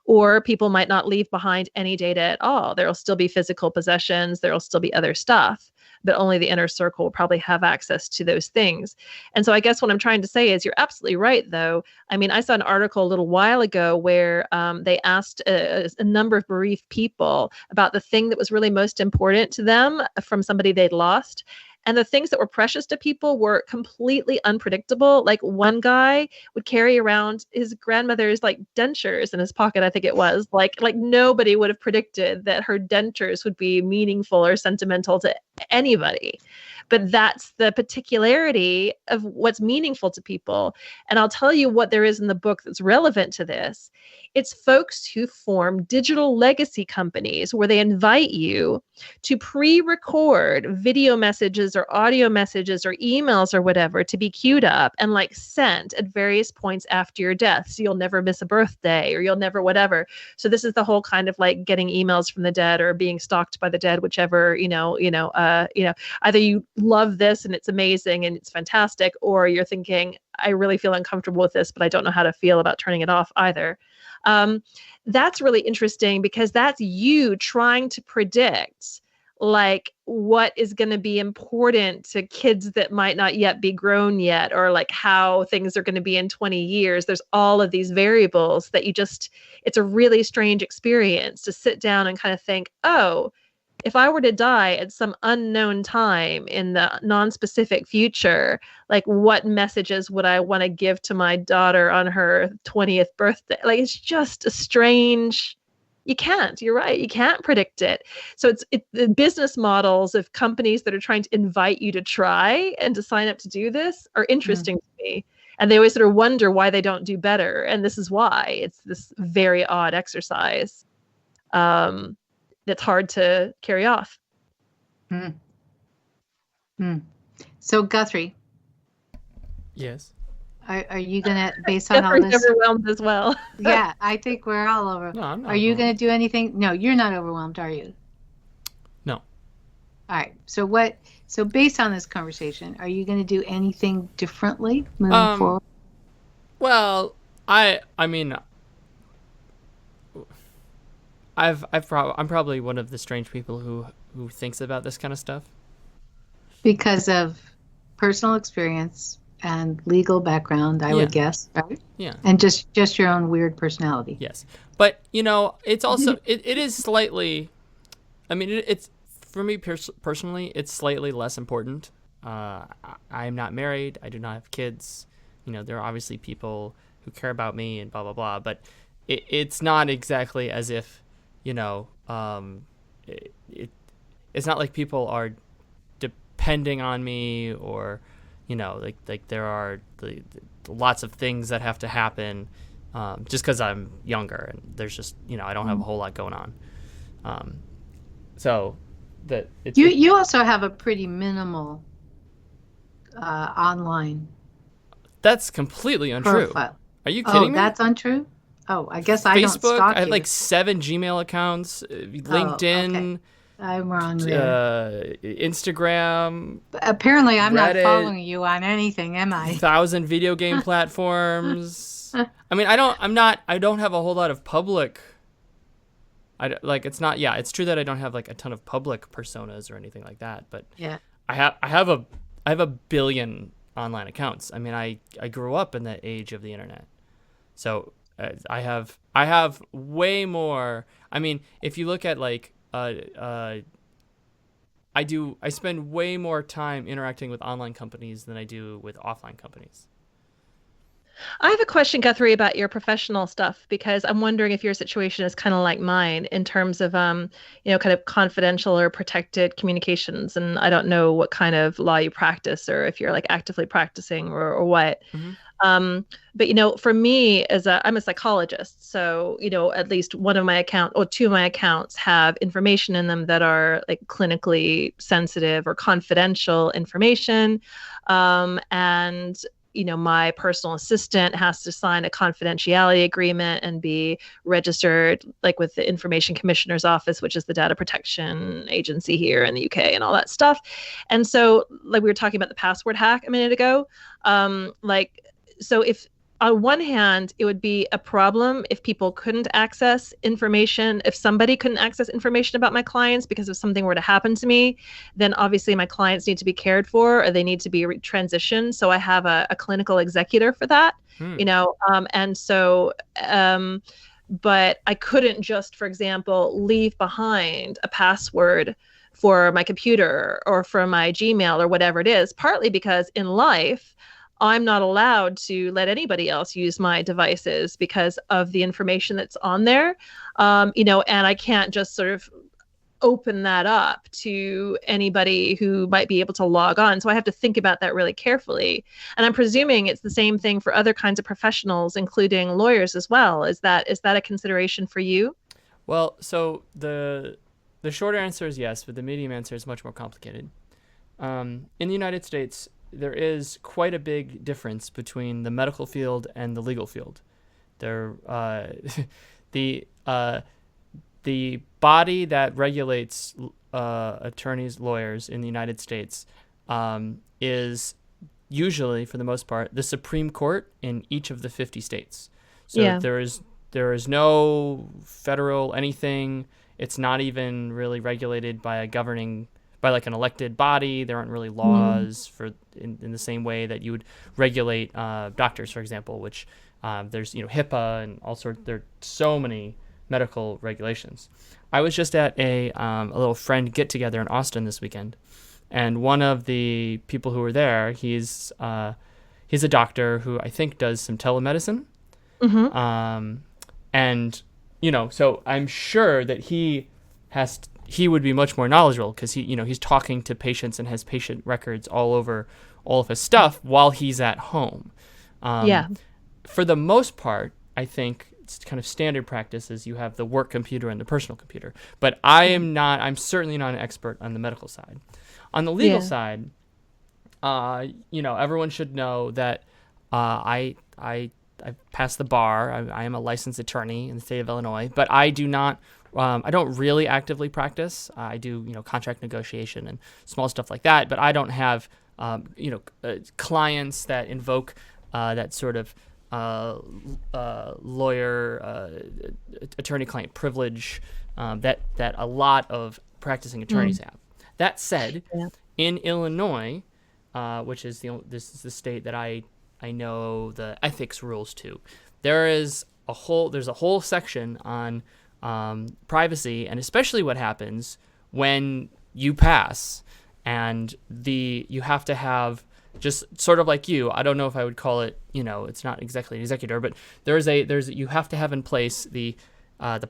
Or people might not leave behind any data at all. There'll still be physical possessions. There'll still be other stuff, but only the inner circle will probably have access to those things. And so I guess what I'm trying to say is you're absolutely right, though. I mean, I saw an article a little while ago where they asked a number of bereaved people about the thing that was really most important to them from somebody they'd lost. And the things that were precious to people were completely unpredictable. Like one guy would carry around his grandmother's like dentures in his pocket, I think it was. Like nobody would have predicted that her dentures would be meaningful or sentimental to anybody. But that's the particularity of what's meaningful to people. And I'll tell you what there is in the book that's relevant to this. It's folks who form digital legacy companies where they invite you to pre-record video messages or audio messages or emails or whatever to be queued up and like sent at various points after your death. So you'll never miss a birthday or you'll never whatever. So this is the whole kind of like getting emails from the dead or being stalked by the dead, whichever, either you love this and it's amazing and it's fantastic, or you're thinking, I really feel uncomfortable with this, but I don't know how to feel about turning it off either. That's really interesting because that's you trying to predict like what is going to be important to kids that might not yet be grown yet, or like how things are going to be in 20 years. There's all of these variables that it's a really strange experience to sit down and kind of think, oh, if I were to die at some unknown time in the non-specific future, like what messages would I want to give to my daughter on her 20th birthday? Like, it's just a strange, you're right. You can't predict it. So it's the business models of companies that are trying to invite you to try and to sign up to do this are interesting to me. And they always sort of wonder why they don't do better. And this is why. It's this very odd exercise. That's hard to carry off. So Guthrie. Yes. Are you gonna, based on all this? Overwhelmed as well. Yeah, I think we're all over. No, I'm not. Are you gonna do anything? No, you're not overwhelmed, are you? No. All right. So based on this conversation, are you gonna do anything differently moving forward? Well, I mean, I'm probably one of the strange people who thinks about this kind of stuff because of personal experience and legal background, I would guess, right? Yeah. And just your own weird personality. Yes, but it's also it is slightly. I mean, it's for me personally, it's slightly less important. I'm not married. I do not have kids. There are obviously people who care about me and blah blah blah, but it's not exactly as if. It's not like people are depending on me or, like there are lots of things that have to happen just because I'm younger and there's just, I don't have a whole lot going on. So that you also have a pretty minimal online. That's completely untrue. Profile. Are you kidding me? That's untrue? Oh, I guess I don't Facebook, stalk I have you. like 7 Gmail accounts, LinkedIn, okay. I'm wrong there. Instagram. Apparently, I'm Reddit, not following you on anything, am I? 1,000 video game platforms. I mean, I don't have a whole lot of public. It's true that I don't have like a ton of public personas or anything like that, but yeah, I have a billion online accounts. I mean, I grew up in the age of the internet, so I have way more. I mean, if you look at like I spend way more time interacting with online companies than I do with offline companies. I have a question, Guthrie, about your professional stuff, because I'm wondering if your situation is kind of like mine in terms of, kind of confidential or protected communications. And I don't know what kind of law you practice, or if you're like actively practicing, or what. Mm-hmm. But for me, I'm a psychologist, so at least one of my account or two of my accounts have information in them that are like clinically sensitive or confidential information, and my personal assistant has to sign a confidentiality agreement and be registered like with the Information Commissioner's Office, which is the data protection agency here in the UK, and all that stuff. And so, like we were talking about the password hack a minute ago, so if on one hand, it would be a problem if people couldn't access information, if somebody couldn't access information about my clients because if something were to happen to me, then obviously my clients need to be cared for, or they need to be transitioned. So I have a clinical executor for that, but I couldn't just, for example, leave behind a password for my computer or for my Gmail or whatever it is, partly because in life, I'm not allowed to let anybody else use my devices because of the information that's on there, and I can't just sort of open that up to anybody who might be able to log on. So I have to think about that really carefully. And I'm presuming it's the same thing for other kinds of professionals, including lawyers as well. Is that a consideration for you? Well, so the short answer is yes, but the medium answer is much more complicated. In the United States, there is quite a big difference between the medical field and the legal field. The body that regulates attorneys, lawyers in the United States is usually, for the most part, the Supreme Court in each of the 50 states. So there is no federal anything. It's not even really regulated by like an elected body. There aren't really laws in the same way that you would regulate doctors, for example, which there's HIPAA and all sorts. There are so many medical regulations. I was just at a little friend get together in Austin this weekend, and one of the people who were there, he's a doctor who I think does some telemedicine, and so I'm sure that he would be much more knowledgeable because he's talking to patients and has patient records all over all of his stuff while he's at home. For the most part, I think it's kind of standard practice is you have the work computer and the personal computer. But I'm certainly not an expert on the medical side. On the legal side, everyone should know that I passed the bar. I am a licensed attorney in the state of Illinois, but I do not. I don't really actively practice. I do, contract negotiation and small stuff like that, but I don't have, clients that invoke that sort of lawyer, attorney-client privilege that a lot of practicing attorneys have. That said, in Illinois, which is this is the state that I know the ethics rules to, there's a whole section on privacy, and especially what happens when you pass, and you have to have, just sort of like I don't know if I would call it, it's not exactly an executor, but you have to have in place the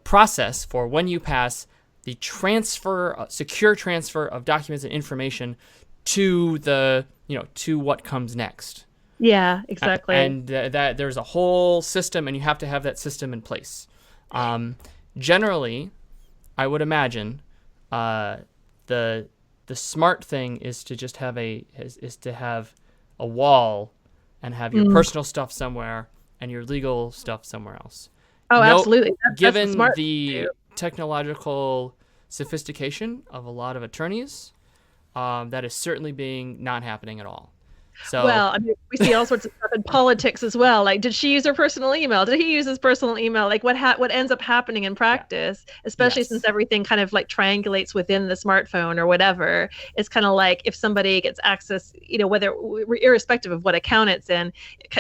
process for when you pass, the secure transfer of documents and information to to what comes next. Yeah, exactly. And that there's a whole system, and you have to have that system in place. Generally, I would imagine the smart thing is to just have a wall and have your personal stuff somewhere and your legal stuff somewhere else. Oh, absolutely. Given the technological sophistication of a lot of attorneys, that is certainly not happening at all. So Well, I mean, we see all sorts of stuff in politics as well. Like, did she use her personal email? Did he use his personal email? Like, what ends up happening in practice, especially since yes. everything kind of like triangulates within the smartphone or whatever. It's kind of like if somebody gets access, whether irrespective of what account it's in,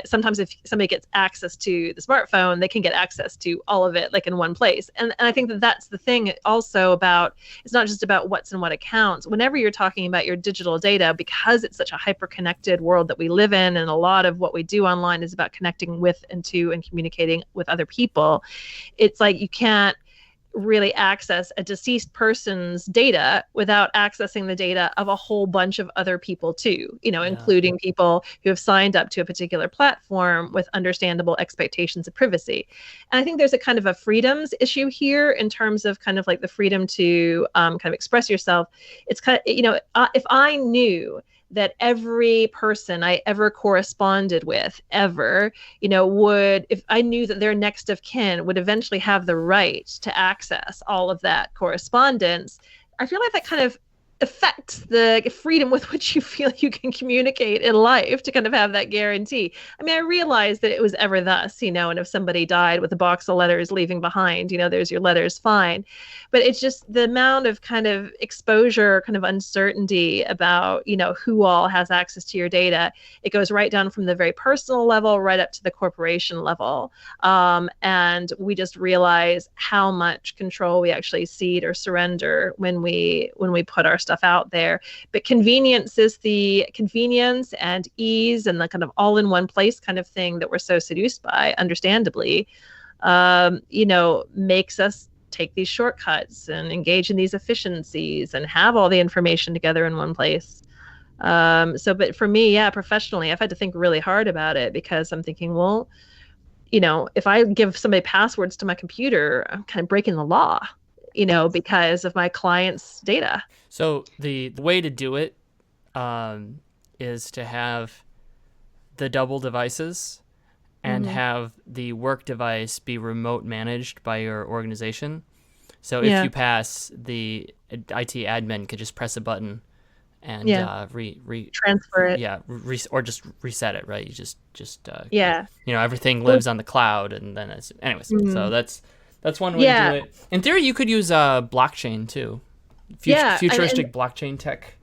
sometimes if somebody gets access to the smartphone, they can get access to all of it like in one place. And I think that that's the thing also about, it's not just about what's in what accounts. Whenever you're talking about your digital data, because it's such a hyper-connected world that we live in, and a lot of what we do online is about connecting with and to and communicating with other people, it's like you can't really access a deceased person's data without accessing the data of a whole bunch of other people too, including people who have signed up to a particular platform with understandable expectations of privacy. And I think there's a kind of a freedoms issue here in terms of kind of like the freedom to kind of express yourself. It's kind of, if I knew that every person I ever corresponded with ever, if I knew that their next of kin would eventually have the right to access all of that correspondence, I feel like that kind of affects the freedom with which you feel you can communicate in life, to kind of have that guarantee. I mean, I realize that it was ever thus, and if somebody died with a box of letters leaving behind, there's your letters, fine. But it's just the amount of kind of exposure, kind of uncertainty about, who all has access to your data. It goes right down from the very personal level right up to the corporation level. And we just realize how much control we actually cede or surrender when we put our stuff out there. But convenience is the convenience and ease and the kind of all in one place kind of thing that we're so seduced by, understandably, makes us take these shortcuts and engage in these efficiencies and have all the information together in one place. But for me, professionally, I've had to think really hard about it, because I'm thinking, well, if I give somebody passwords to my computer, I'm kind of breaking the law, because of my client's data. So the way to do it is to have the double devices and have the work device be remote managed by your organization. So if you pass, the IT admin could just press a button and transfer it. Yeah, or just reset it, right? You just everything lives on the cloud, and then it's anyways. So that's one way to do it. In theory, you could use blockchain too. Futuristic blockchain tech.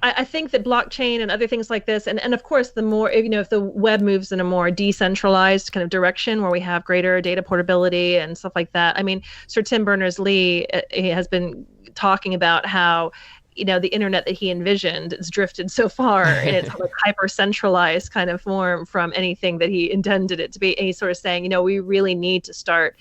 I think that blockchain and other things like this, and of course, the more, if the web moves in a more decentralized kind of direction where we have greater data portability and stuff like that. I mean, Sir Tim Berners-Lee he has been talking about how, the internet that he envisioned has drifted so far in its like hyper centralized kind of form from anything that he intended it to be. And he's sort of saying, we really need to start,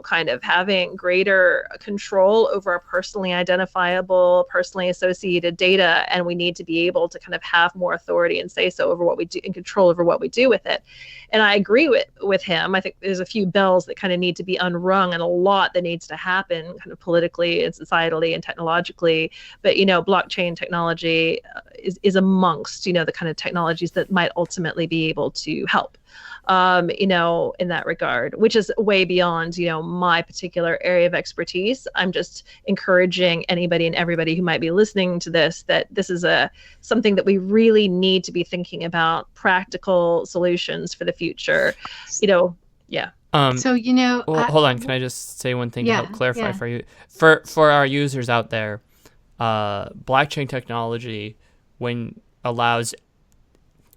kind of having greater control over our personally identifiable, personally associated data. And we need to be able to kind of have more authority and say so over what we do and control over what we do with it. And I agree with him. I think there's a few bells that kind of need to be unrung and a lot that needs to happen kind of politically and societally and technologically. But, blockchain technology is amongst, the kind of technologies that might ultimately be able to help. In that regard, which is way beyond, my particular area of expertise. I'm just encouraging anybody and everybody who might be listening to this, that this is something that we really need to be thinking about, practical solutions for the future, So, hold on. Can I just say one thing to help clarify for you? For our users out there, blockchain technology, when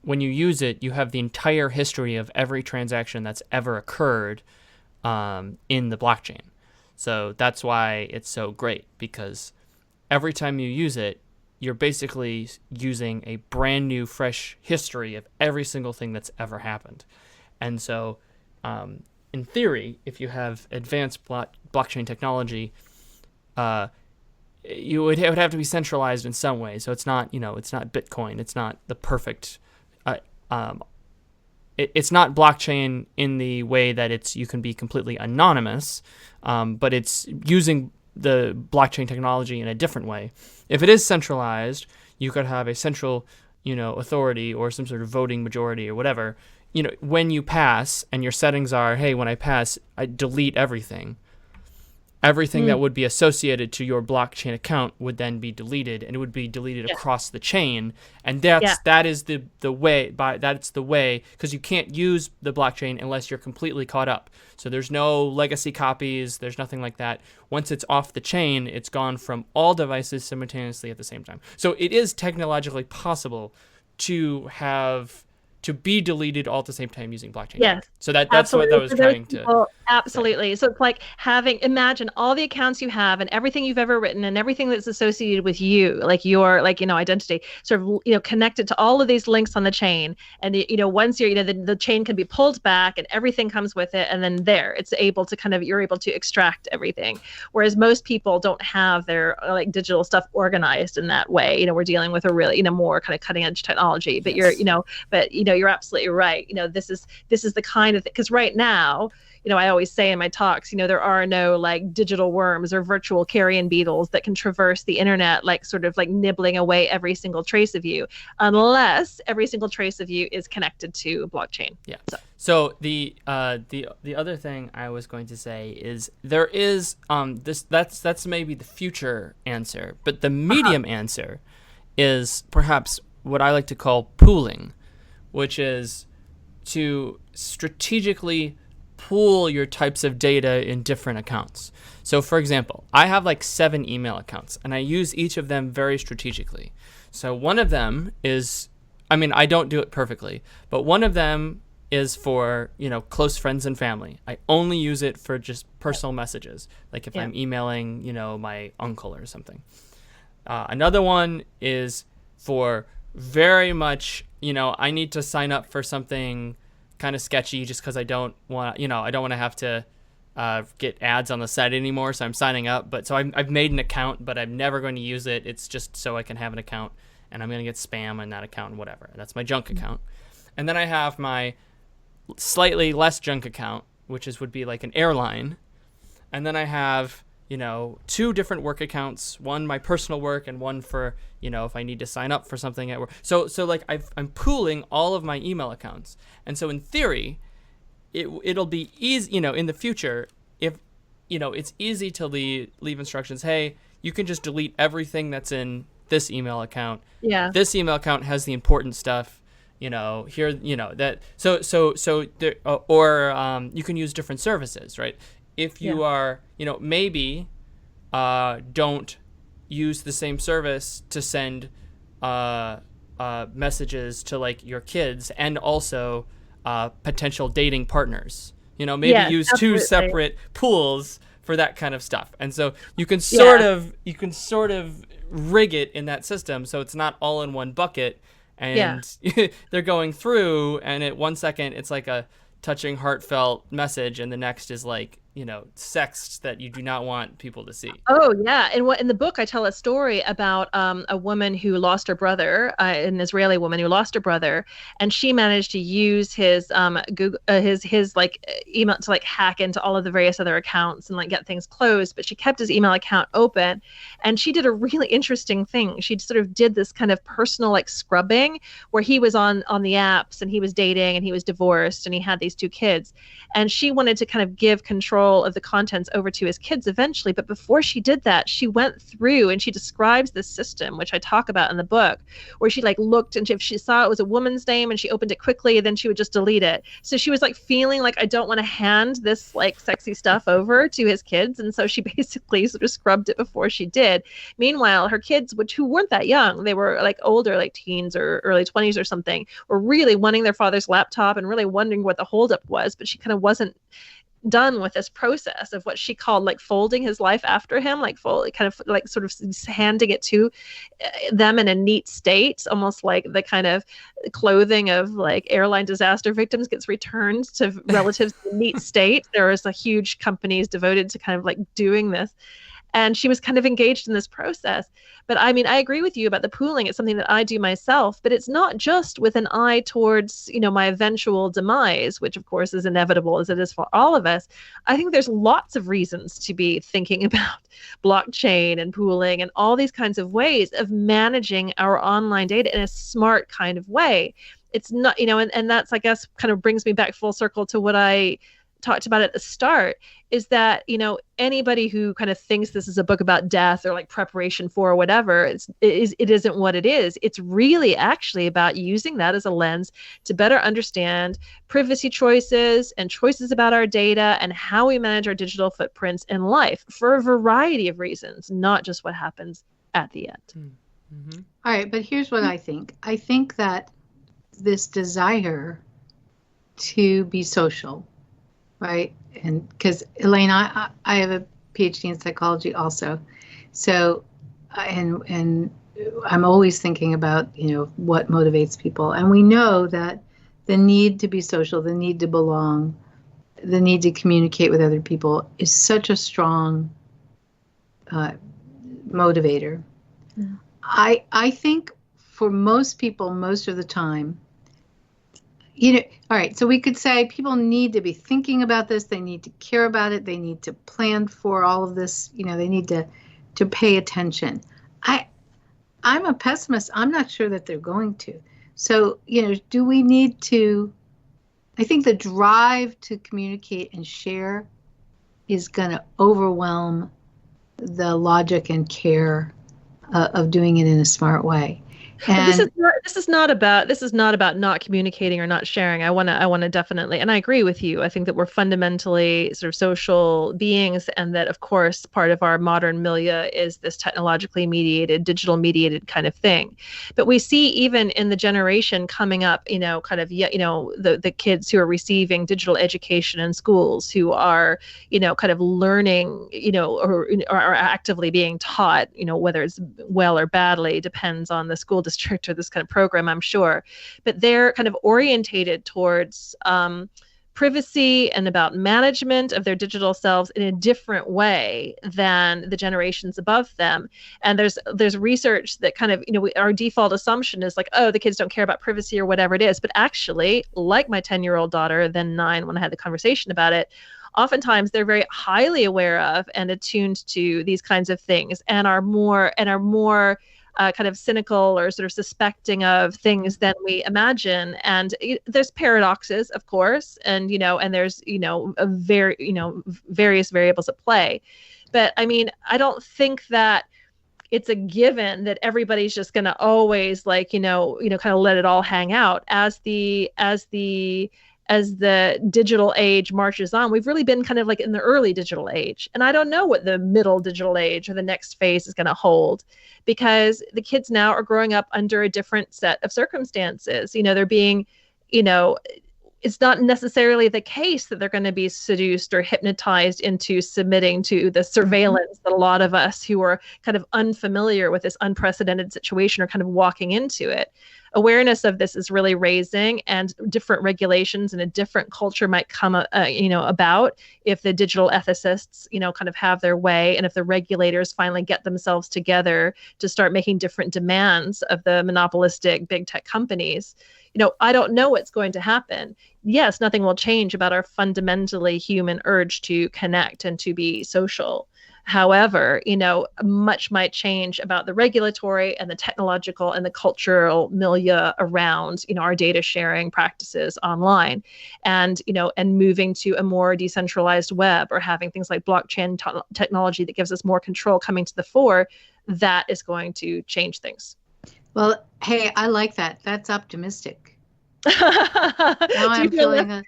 you use it, you have the entire history of every transaction that's ever occurred in the blockchain. So that's why it's so great, because every time you use it, you're basically using a brand new, fresh history of every single thing that's ever happened. And so, in theory, if you have advanced blockchain technology, it would have to be centralized in some way. So it's not, it's not Bitcoin. It's not the perfect. It's not blockchain in the way that you can be completely anonymous, but it's using the blockchain technology in a different way. If it is centralized, you could have a central, authority or some sort of voting majority or whatever. When you pass and your settings are, hey, when I pass, I delete everything. everything that would be associated to your blockchain account would then be deleted, and it would be deleted across the chain. And that's the way because you can't use the blockchain unless you're completely caught up. So there's no legacy copies, there's nothing like that. Once it's off the chain, it's gone from all devices simultaneously at the same time. So it is technologically possible to be deleted all at the same time using blockchain. Yes. So that's what I was trying to. Absolutely. So it's like imagine all the accounts you have and everything you've ever written and everything that's associated with you, like your, identity, sort of, connected to all of these links on the chain. And, once the chain can be pulled back and everything comes with it. And then it's able to you're able to extract everything. Whereas most people don't have their digital stuff organized in that way. We're dealing with a really, more kind of cutting edge technology, but you're absolutely right. This is the kind of, because right now, I always say in my talks, there are no digital worms or virtual carrion beetles that can traverse the internet, nibbling away every single trace of you, unless every single trace of you is connected to blockchain. Yeah. So the other thing I was going to say is there is that's maybe the future answer, but the medium answer is perhaps what I like to call pooling, which is to strategically pool your types of data in different accounts. So for example, I have 7 email accounts and I use each of them very strategically. So one of them is, I don't do it perfectly, but one of them is for, close friends and family. I only use it for just personal messages, like if I'm emailing, my uncle or something. Another one is for very much, I need to sign up for something kind of sketchy just because I don't want to have to get ads on the site anymore. So I'm signing up, but so I've made an account, but I'm never going to use it. It's just so I can have an account, and I'm going to get spam on that account and whatever. That's my junk account. And then I have my slightly less junk account, which would be like an airline. And then I have 2 different work accounts, one my personal work and one for, if I need to sign up for something at work. So I'm pooling all of my email accounts. And so in theory, it'll be easy, in the future, if, it's easy to leave instructions. Hey, you can just delete everything that's in this email account. Yeah. This email account has the important stuff. Here, that. So there, or you can use different services, right? If you are, maybe don't use the same service to send messages to your kids and also potential dating partners. Maybe use absolutely. 2 separate pools for that kind of stuff. And so you can sort of rig it in that system so it's not all in one bucket. And they're going through, and at 1 second it's like a touching, heartfelt message, and the next is sex that you do not want people to see. Oh yeah, and in the book I tell a story about a woman who lost her brother, an Israeli woman who lost her brother, and she managed to use his Google, his email to hack into all of the various other accounts and get things closed. But she kept his email account open, and she did a really interesting thing. She sort of did this kind of personal scrubbing, where he was on the apps and he was dating and he was divorced and he had these 2 kids, and she wanted to kind of give control of the contents over to his kids eventually. But before she did that, she went through and she describes this system, which I talk about in the book, where she looked, and if she saw it was a woman's name and she opened it quickly, then she would just delete it. So she was feeling I don't want to hand this sexy stuff over to his kids. And so she basically sort of scrubbed it before she did. Meanwhile, her kids, who weren't that young, they were older, teens or early 20s or something, were really wanting their father's laptop and really wondering what the holdup was. But she kind of wasn't done with this process of what she called folding his life after him, sort of handing it to them in a neat state, almost like the kind of clothing of airline disaster victims gets returned to relatives in a neat state. There is a huge companies devoted to kind of doing this. And she was kind of engaged in this process. But I agree with you about the pooling. It's something that I do myself, but it's not just with an eye towards, my eventual demise, which of course is inevitable as it is for all of us. I think there's lots of reasons to be thinking about blockchain and pooling and all these kinds of ways of managing our online data in a smart kind of way. It's not, and that's, I guess, kind of brings me back full circle to what I talked about at the start, is that, anybody who kind of thinks this is a book about death or like preparation for or whatever, it isn't what it is. It's really actually about using that as a lens to better understand privacy choices and choices about our data and how we manage our digital footprints in life for a variety of reasons, not just what happens at the end. Mm-hmm. All right, but here's what I think. I think that this desire to be social, right? And because Elaine, I have a PhD in psychology also, so and I'm always thinking about what motivates people, and we know that the need to be social, the need to belong, the need to communicate with other people is such a strong motivator. Yeah. I think for most people, most of the time, all right, so we could say people need to be thinking about this. They need to care about it. They need to plan for all of this. They need to pay attention. I'm a pessimist. I'm not sure that they're going to. So, do we need to, I think the drive to communicate and share is going to overwhelm the logic and care of doing it in a smart way. And this is not about not communicating or not sharing. I want to definitely, and I agree with you. I think that we're fundamentally sort of social beings, and that of course part of our modern milieu is this technologically mediated, digital mediated kind of thing. But we see even in the generation coming up, the kids who are receiving digital education in schools, who are, kind of learning, or are actively being taught, whether it's well or badly, depends on the school district or this kind of program, I'm sure, but they're kind of orientated towards privacy and about management of their digital selves in a different way than the generations above them. And there's research that kind of, our default assumption is like, oh, the kids don't care about privacy or whatever it is. But actually, like my 10-year-old daughter, then 9 when I had the conversation about it, oftentimes they're very highly aware of and attuned to these kinds of things, and are more kind of cynical or sort of suspecting of things than we imagine. And there's paradoxes, of course, and and there's various variables at play. But I mean, I don't think that it's a given that everybody's just going to always kind of let it all hang out as the digital age marches on. We've really been kind of like in the early digital age. And I don't know what the middle digital age or the next phase is going to hold, because the kids now are growing up under a different set of circumstances. They're being, it's not necessarily the case that they're going to be seduced or hypnotized into submitting to the surveillance that a lot of us who are kind of unfamiliar with this unprecedented situation are kind of walking into it. Awareness of this is really raising, and different regulations and a different culture might come, about if the digital ethicists, kind of have their way, and if the regulators finally get themselves together to start making different demands of the monopolistic big tech companies. I don't know what's going to happen. Yes, nothing will change about our fundamentally human urge to connect and to be social. However, much might change about the regulatory and the technological and the cultural milieu around, our data sharing practices online, and, and moving to a more decentralized web, or having things like blockchain technology that gives us more control coming to the fore. That is going to change things. Well, hey, I like that. That's optimistic. Now I'm feeling a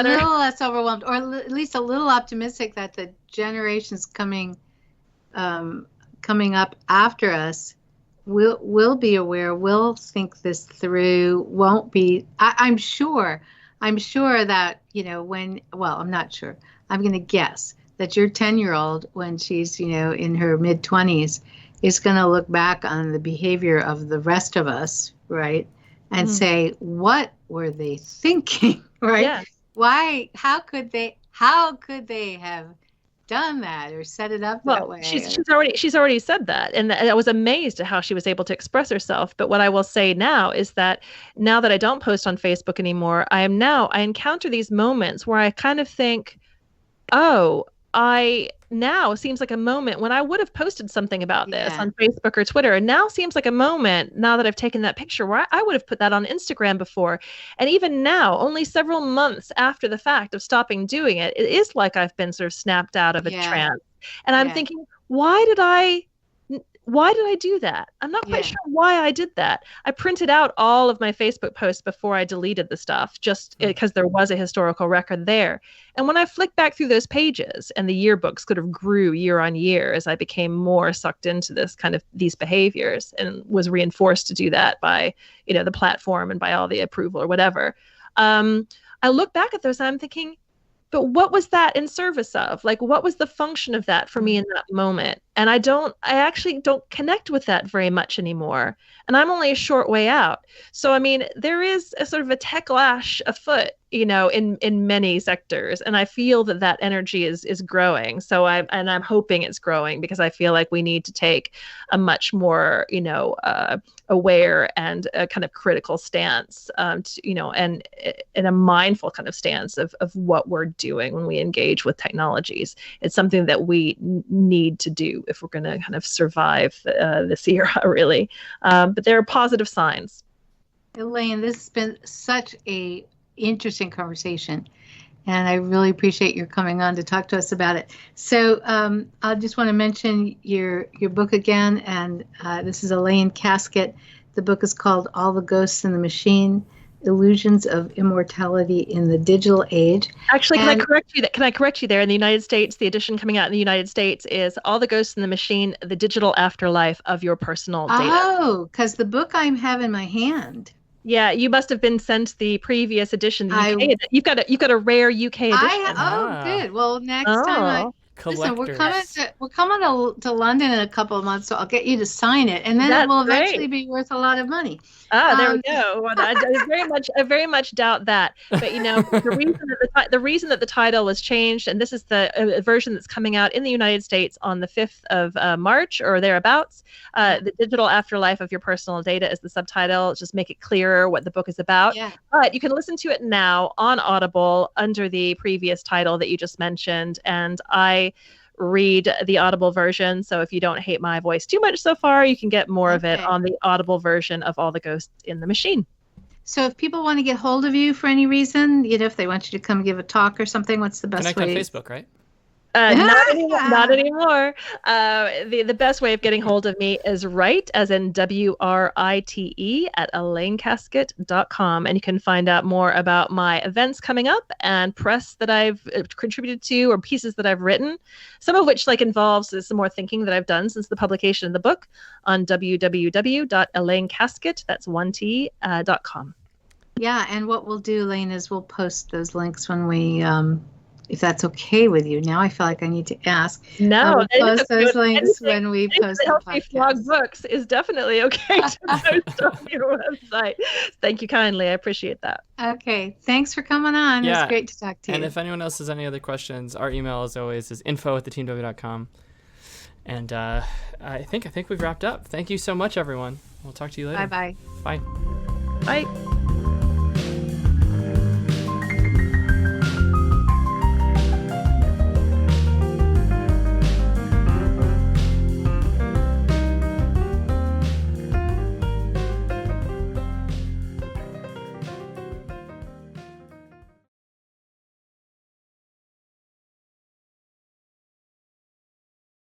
little less overwhelmed, or at least a little optimistic that the generations coming up after us will be aware, will think this through, won't be. I'm sure that, I'm not sure. I'm going to guess that your 10-year-old, when she's, in her mid-20s, is going to look back on the behavior of the rest of us, right? And say, what were they thinking, right? Yeah. Why, how could they have done that or set it up that way? She's already said that, and I was amazed at how she was able to express herself. But what I will say now is that now that I don't post on Facebook anymore, I encounter these moments where I kind of think, oh, now seems like a moment when I would have posted something about this Yeah. on Facebook or Twitter. And now seems like a moment, now that I've taken that picture, where I would have put that on Instagram before. And even now, only several months after the fact of stopping doing it, it is like I've been sort of snapped out of a Yeah. trance. And I'm Yeah. thinking, why did I do that? I'm not quite Yeah. sure why I did that. I printed out all of my Facebook posts before I deleted the stuff, just because there was a historical record there. And when I flicked back through those pages, and the yearbooks sort of grew year on year as I became more sucked into this kind of these behaviors, and was reinforced to do that by, the platform and by all the approval or whatever. I look back at those and I'm thinking, but what was that in service of? Like, what was the function of that for me in that moment? And I actually don't connect with that very much anymore. And I'm only a short way out. So, I mean, there is a sort of a techlash afoot, in many sectors. And I feel that energy is growing. So I'm hoping it's growing, because I feel like we need to take a much more, aware and a kind of critical stance, and a mindful kind of stance of what we're doing when we engage with technologies. It's something that we need to do if we're going to kind of survive this era, really. But there are positive signs. Elaine, this has been such a interesting conversation, and I really appreciate your coming on to talk to us about it. So I just want to mention your book again, and this is Elaine Kasket. The book is called All the Ghosts in the Machine: Illusions of Immortality in the Digital Age. Actually, can I correct you there? In the United States, the edition coming out in the United States is All the Ghosts in the Machine: The Digital Afterlife of Your Personal Data. Oh, because the book I have in my hand. Yeah, you must have been sent the previous edition. You've got a rare UK edition. Good. Well, next time listen, we're coming to London in a couple of months, so I'll get you to sign it, and then it will eventually be worth a lot of money. There we go. Well, I very much doubt that. But the reason that the title was changed, and this is the version that's coming out in the United States on the 5th of March or thereabouts. The Digital Afterlife of Your Personal Data is the subtitle. Just make it clearer what the book is about. Yeah. But you can listen to it now on Audible under the previous title that you just mentioned, and I read the Audible version. So if you don't hate my voice too much so far, you can get more of it on the Audible version of All the Ghosts in the Machine. So if people want to get hold of you for any reason, if they want you to come give a talk or something, what's the best way? Connect on Facebook, right? Not anymore. The best way of getting hold of me is write, as in WRITE, at ElaineKasket.com. And you can find out more about my events coming up and press that I've contributed to, or pieces that I've written, some of which involves some more thinking that I've done since the publication of the book, on www.ElaineKasket, that's 1T.com. Yeah, and what we'll do, Elaine, is we'll post those links when we if that's okay with you. Now I feel like I need to ask. No, we'll post those links when we post the podcast. Flog books is definitely okay to post on your website. Thank you kindly. I appreciate that. Okay, thanks for coming on. Yeah. It was great to talk to you. And if anyone else has any other questions, our email, as always, is info@theteamw.com. And I think we've wrapped up. Thank you so much, everyone. We'll talk to you later. Bye-bye. Bye. Bye.